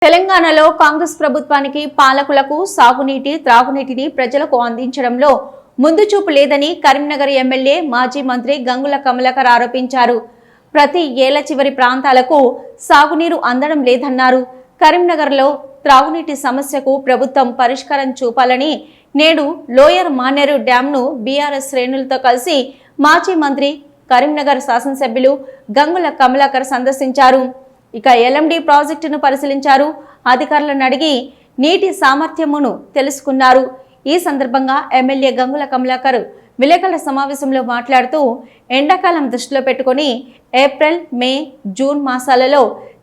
తెలంగాణలో కాంగ్రెస్ ప్రభుత్వానికి పాలకులకు సాగునీటి, త్రాగునీటిని ప్రజలకు అందించడంలో ముందు చూపు లేదని కరీంనగర్ ఎమ్మెల్యే మాజీ మంత్రి గంగుల కమలాకర్ ఆరోపించారు. ప్రతి ఏళ్ల చివరి ప్రాంతాలకు సాగునీరు అందడం లేదన్నారు. కరీంనగర్లో త్రాగునీటి సమస్యకు ప్రభుత్వం పరిష్కారం చూపాలని నేడు లోయర్ మానేరు డ్యాంను బీఆర్ఎస్ శ్రేణులతో కలిసి మాజీ మంత్రి కరీంనగర్ శాసనసభ్యులు గంగుల కమలాకర్ సందర్శించారు. ఇక ఎల్ఎండి ప్రాజెక్టును పరిశీలించారు. అధికారులను అడిగి నీటి సామర్థ్యమును తెలుసుకున్నారు. ఈ సందర్భంగా ఎమ్మెల్యే గంగుల కమలాకర్ విలేకరుల సమావేశంలో మాట్లాడుతూ ఎండాకాలం దృష్టిలో పెట్టుకుని ఏప్రిల్, మే, జూన్ మాసాలలో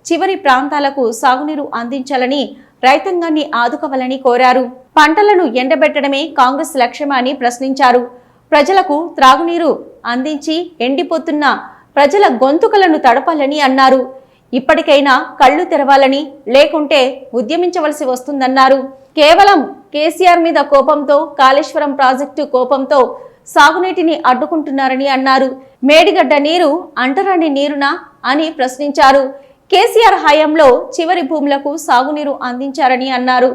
చివరి ప్రాంతాలకు సాగునీరు అందించాలని రైతాంగాన్ని ఆదుకోవాలని కోరారు. పంటలను ఎండబెట్టడమే కాంగ్రెస్ లక్ష్యమని ప్రశ్నించారు. ప్రజలకు త్రాగునీరు అందించి ఎండిపోతున్న ప్రజల గొంతుకలను తడపాలని అన్నారు. ఇప్పటికైనా కళ్ళు తెరవాలని, లేకుంటే ఉద్యమించవలసి వస్తుందన్నారు. కేవలం కేసీఆర్ మీద కోపంతో, కాళేశ్వరం ప్రాజెక్టు కోపంతో సాగునీటిని అడ్డుకుంటున్నారని అన్నారు. మేడిగడ్డ నీరు అంటరాని నీరునా అని ప్రశ్నించారు. కేసీఆర్ హయాంలో చివరి భూములకు సాగునీరు అందించారని అన్నారు.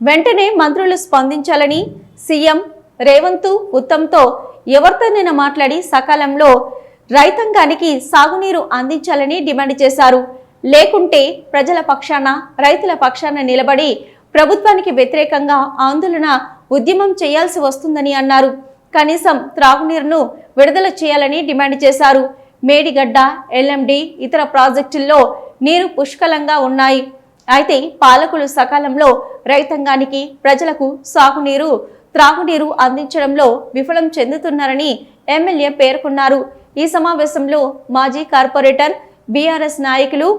వెంటనే మంత్రులు స్పందించాలని, సీఎం రేవంత్ ఉత్తమ్తో ఎవరితోనైనా మాట్లాడి సకాలంలో రైతాంగానికి సాగునీరు అందించాలని డిమాండ్ చేశారు. లేకుంటే ప్రజల పక్షాన, రైతుల పక్షాన నిలబడి ప్రభుత్వానికి వ్యతిరేకంగా ఆందోళన, ఉద్యమం చేయాల్సి వస్తుందని అన్నారు. కనీసం త్రాగునీరును విడుదల చేయాలని డిమాండ్ చేశారు. మేడిగడ్డ, ఎల్ఎండి, ఇతర ప్రాజెక్టుల్లో నీరు పుష్కలంగా ఉన్నాయి. అయితే పాలకులు సకాలంలో రైతాంగానికి, ప్రజలకు సాగునీరు, త్రాగునీరు అందించడంలో విఫలం చెందుతున్నారని ఎమ్మెల్యే పేర్కొన్నారు. ఈ సమావేశంలో మాజీ కార్పొరేటర్, బీఆర్ఎస్ నాయకులు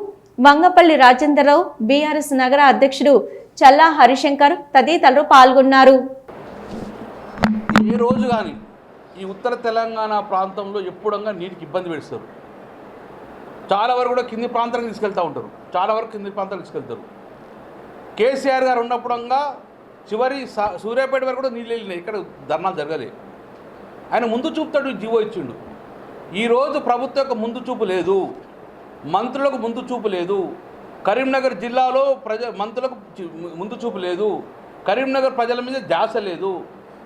వంగపల్లి రాజేంద్రరావు, బీఆర్ఎస్ నగర అధ్యక్షుడు చల్లా హరిశంకర్ తదితరులు పాల్గొన్నారు. ఈ రోజు కానీ ఈ ఉత్తర తెలంగాణ ప్రాంతంలో ఎప్పుడంగా నీటికి ఇబ్బంది పెడతారు. చాలా వరకు కూడా కింది ప్రాంతాలకు తీసుకెళ్తూ ఉంటారు. చాలా వరకు కింది ప్రాంతాలకు తీసుకెళ్తారు. కేసీఆర్ గారు ఉన్నప్పుడంగా చివరి సూర్యాపేట వరకు కూడా నీళ్ళు వెళ్ళినాయి. ఇక్కడ ధర్నాలు జరగలేదు. ఆయన ముందు చూపుతాడు, జీవో ఇచ్చిండు. ఈరోజు ప్రభుత్వం యొక్క ముందు చూపు లేదు, మంత్రులకు ముందు చూపు లేదు. కరీంనగర్ జిల్లాలో మంత్రులకు ముందు చూపు లేదు. కరీంనగర్ ప్రజల మీద ధ్యాస లేదు.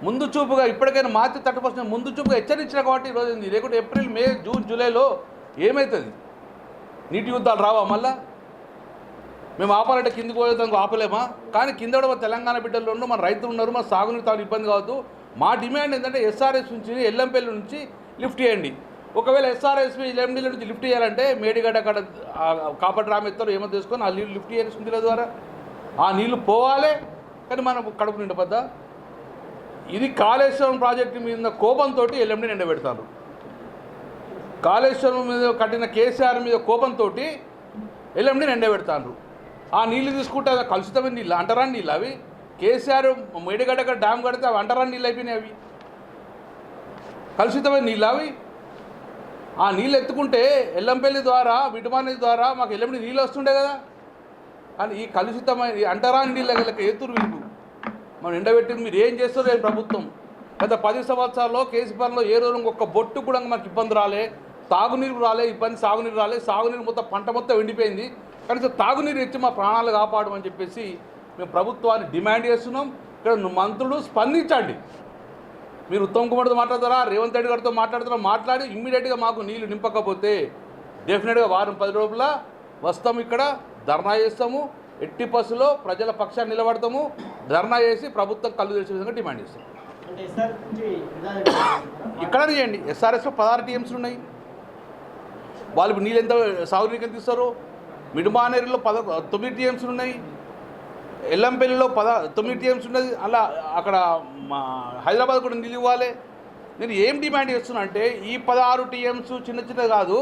ముందు చూపుగా ఇప్పటికైనా మార్చి 30% ముందు చూపుగా హెచ్చరించిన కాబట్టి ఈరోజు ఉంది. లేకుంటే ఏప్రిల్, మే, జూన్, జూలైలో ఏమవుతుంది? నీటి యుద్ధాలు రావా? మళ్ళా మేము ఆపాలంటే కిందికి పోయేదానికి ఆపలేమా? కానీ కింద కూడా తెలంగాణ బిడ్డలు ఉన్నారు, మన రైతులు ఉన్నారు, మన సాగునీరు తాగు ఇబ్బంది కావద్దు. మా డిమాండ్ ఏంటంటే ఎస్ఆర్ఎస్ నుంచి, ఎల్లంపల్లి నుంచి లిఫ్ట్ చేయండి. ఒకవేళ ఎస్ఆర్ఎస్పీ ఎల్ఎండీల నుంచి లిఫ్ట్ చేయాలంటే మేడిగడ్డ అక్కడ కాపటి రామెత్తారు ఏమో తీసుకొని ఆ నీళ్ళు లిఫ్ట్ చేయాలి. సుందిల ద్వారా ఆ నీళ్లు పోవాలి. కానీ మనం కడుపు నిండపద్దా? ఇది కాళేశ్వరం ప్రాజెక్టు మీద కోపంతో ఎల్ఎండీని ఎండబెడతారు. కాళేశ్వరం మీద కట్టిన కేసీఆర్ మీద కోపంతో ఎల్ఎండీని ఎండబెడతారు. ఆ నీళ్ళు తీసుకుంటే కలుషితమైన నీళ్ళు, అంటరాని నీళ్ళు అవి. కేసీఆర్ మేడిగడ్డ డ్యామ్ కడితే అవి అంటరాని నీళ్ళు అయిపోయినాయి. అవి కలుషితమైన నీళ్ళు అవి. ఆ నీళ్ళు ఎత్తుకుంటే ఎల్లంపల్లి ద్వారా, విటుమాని ద్వారా మాకు ఎల్లండి నీళ్ళు వస్తుండే కదా. కానీ ఈ కలుషితమైన అంటరాని నీళ్ళ ఎత్తురు వీళ్ళు మనం ఎండబెట్టి మీరు ఏం చేస్తారో ఏం ప్రభుత్వం. గత 10 సంవత్సరాల్లో కేసీఆర్లో ఏ రోజు ఒక్క బొట్టు కూడా మాకు ఇబ్బంది రాలే, తాగునీరు రాలే, ఇబ్బంది సాగునీరు రాలే. సాగునీరు మొత్తం పంట మొత్తం ఎండిపోయింది. కనీసం తాగునీరు ఇచ్చి మా ప్రాణాలు కాపాడమని చెప్పేసి మేము ప్రభుత్వాన్ని డిమాండ్ చేస్తున్నాం. ఇక్కడ మంత్రులు స్పందించండి. మీరు ఉత్తమ్ కుమార్తో మాట్లాడతారా, రేవంత్ రెడ్డి గారితో మాట్లాడతారా? మాట్లాడి ఇమ్మీడియట్గా మాకు నీళ్లు నింపకపోతే డెఫినెట్గా వారం 10 రోజుల వస్తాము, ఇక్కడ ధర్నా చేస్తాము. ఎట్టి బస్సులో ప్రజల పక్షాన్ని నిలబడతాము. ధర్నా చేసి ప్రభుత్వం కళ్ళు తెరిచే విధంగా డిమాండ్ చేస్తాం. ఇక్కడ చేయండి. ఎస్ఆర్ఎస్లో 16 టీఎంసీలు ఉన్నాయి. వాళ్ళు నీళ్ళు ఎంత సాగునీరు ఎంత ఇస్తారు? మిడుమానేరులో 9 టీఎంసీలు ఉన్నాయి. ఎల్లంపల్లిలో 9 టీఎంసీ ఉన్నది. అలా అక్కడ హైదరాబాద్ కూడా నీళ్ళు ఇవ్వాలి. నేను ఏం డిమాండ్ చేస్తున్నా అంటే ఈ 16 టీఎంసీ చిన్న చిన్నది కాదు.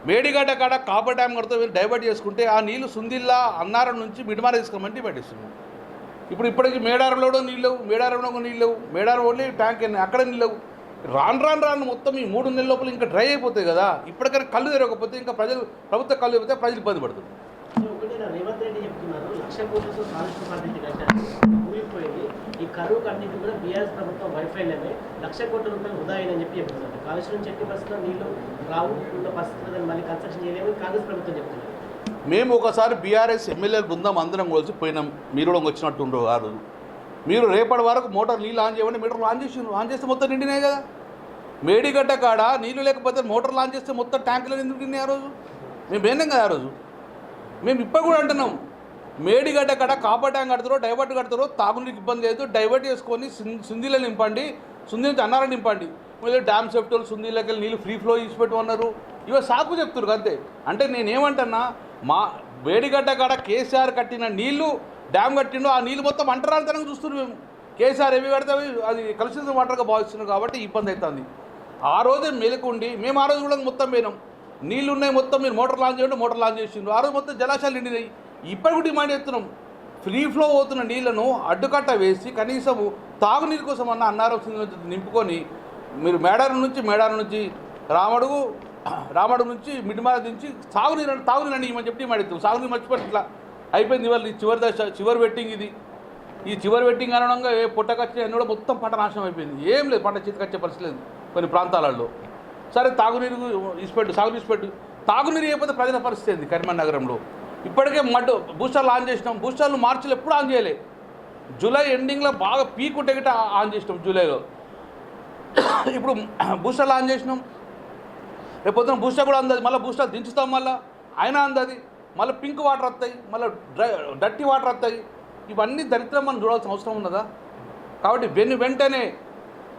మేడిగడ్డ కాడ కాపర్ డ్యామ్ కడితే డైవర్ట్ చేసుకుంటే ఆ నీళ్ళు సుందిల్లా, అన్నారం నుంచి మిడిమార తీసుకోమని డిమాండ్ చేస్తున్నాం. ఇప్పటికి మేడారంలో నీళ్ళు లేవు, మేడారంలో నీళ్ళు లేవు. మేడారం ఓన్లీ ట్యాంక్ అక్కడ నీళ్ళు లేవు. రాను మొత్తం ఈ 3 నెలల లోపల ఇంకా డ్రై అయిపోతాయి కదా. ఇప్పటికైనా కళ్ళు తెరవకపోతే ఇంకా ప్రభుత్వ కళ్ళు తెరిపితే ప్రజలు ఇబ్బంది పడుతుంది. రేవంత్ రెడ్డి చెప్తున్నారు 1,00,000 కోట్లతో కాళేశ్వరం ప్రాజెక్టు కట్టారు, ఊగిపోయింది. ఈ కరువు కన్నింటి కూడా బీఆర్ఎస్ ప్రభుత్వం వైఫల్యమే, 1,00,000 కోట్ల రూపాయలు వృధా అయిందని చెప్పి చెప్తున్నారు. కాళేశ్వరం చెట్టు పరిస్థితుల్లో నీళ్లు రావు ఉన్న పరిస్థితుల్లో మళ్ళీ కన్స్ట్రక్షన్ చేయలేమని కాంగ్రెస్ ప్రభుత్వం చెప్తున్నారు. మేము ఒకసారి బీఆర్ఎస్ ఎమ్మెల్యే బృందం అందరం కలిసి పోయినాం. మీరు కూడా వచ్చినట్టు ఉండరు ఆ రోజు. మీరు రేపటి వరకు మోటార్ నీళ్ళు ఆన్ చేయమని మీటర్ ఆన్ చేసిండ్రు. ఆన్ చేస్తే మొత్తం నిండినాయి కదా. మేడిగడ్డ కాడ నీళ్ళు లేకపోతే మోటార్ ఆన్ చేస్తే మొత్తం ట్యాంకులు ఎందుకు నిండినాయి ఆ రోజు? మేము పోయినాం కదా ఆ రోజు. మేము ఇప్పుడు కూడా అంటున్నాం, మేడిగడ్డ కాడ కాపర్ ట్యాంక్ కడతారో డైవర్ట్ కడతారో తాగునీరికి ఇబ్బంది లేదు, డైవర్ట్ చేసుకొని సుందీలో నింపండి, సుందీ నుంచి అన్నారం నింపండి. మళ్ళీ డ్యామ్ సెఫ్టోలు సుందీలోకి వెళ్ళి నీళ్ళు ఫ్రీ ఫ్లో ఇచ్చి పెట్టమన్నారు. ఇవో సాకు చెప్తున్నారు అంతే. అంటే నేనేమంటున్నా, మా మేడిగడ్డ కాడ కేసీఆర్ కట్టిన నీళ్లు డ్యామ్ కట్టిండో ఆ నీళ్ళు మొత్తం అంటరాంతరంగా చూస్తున్నారు. మేము కేసీఆర్ ఏవి కడితే అది కలుషిత వాటర్గా భావిస్తున్నాం కాబట్టి ఇబ్బంది అవుతుంది. ఆ రోజు మెలకుండి మేము ఆ రోజు కూడా మొత్తం పోయినాం. నీళ్ళు ఉన్నాయి మొత్తం, మీరు మోటార్ లాంచ్ చేయండి, మోటార్ లాంచ్ చేసిండ్రు. ఆ రోజు మొత్తం జలాశయాలు నిండినాయి. ఇప్పటి కూడా డిమాండ్ చేస్తున్నాం, ఫ్రీ ఫ్లో అవుతున్న నీళ్లను అడ్డుకట్ట వేసి కనీసం తాగునీరు కోసం అన్నారం నింపుకొని మీరు మేడారం నుంచి రామడుగు నుంచి మిడిమాల నుంచి తాగునీరు అని ఇవ్వమని చెప్పి డిమాండ్ చేస్తాం. సాగునీరు మర్చిపోయి ఇట్లా అయిపోయింది. ఇవాళ ఈ చివరి దశ, చివరి వెట్టింగ్ ఇది. ఈ చివరి వెట్టింగ్ అనడంగా పుట్టకచ్చే అన్నీ కూడా మొత్తం పంట నాశనం అయిపోయింది. ఏం లేదు, పంట చేతికొచ్చే పరిస్థితి లేదు కొన్ని ప్రాంతాలలో. సరే తాగునీరు ఇసిపెట్టు, సాగునీరు ఇసిపెట్టు. తాగునీరు అయిపోతే ప్రజల పరిస్థితి ఏంది? కరీంనగర్ నగరంలో ఇప్పటికే బూస్టర్లు ఆన్ చేసినాం. బూస్టర్లు మార్చిలో ఎప్పుడు ఆన్ చేయలే, జూలై ఎండింగ్లో బాగా పీక్ ఉంటే గిట్ట ఆన్ చేసినాం జూలైలో. ఇప్పుడు బూస్టర్లు ఆన్ చేసినాం. రేపు పొద్దున బూస్టర్ కూడా అందది, మళ్ళీ బూస్టర్ దించుతాం, మళ్ళీ అయినా అందది, మళ్ళీ పింక్ వాటర్ వస్తాయి, మళ్ళీ డర్టీ వాటర్ వస్తాయి. ఇవన్నీ దరిద్రం మనం చూడాల్సిన అవసరం ఉన్నదా? కాబట్టి వెంటనే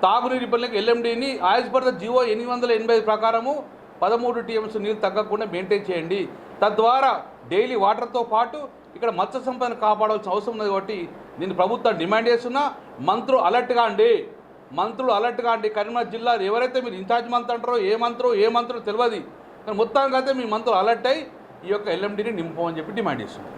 తాగునీరు ఇబ్బందులకు ఎల్ఎండిని యాజ్ పర్ ద జియో 885 ప్రకారము 13 TMS నీళ్ళు తగ్గకుండా మెయింటైన్ చేయండి. తద్వారా డైలీ వాటర్తో పాటు ఇక్కడ మత్స్య సంపదను కాపాడాల్సిన అవసరం ఉంది. కాబట్టి దీన్ని ప్రభుత్వం డిమాండ్ చేస్తున్నా మంత్రులు అలర్ట్గా అండి. కరీంనగర్ జిల్లా ఎవరైతే మీరు ఇన్ఛార్జ్ మంత్రి అంటారో ఏ మంత్రులు తెలియదు, కానీ మొత్తానికైతే మీ మంత్రులు అలర్ట్ అయ్యి ఈ యొక్క ఎల్ఎండిని నింపమని చెప్పి డిమాండ్ చేస్తున్నారు.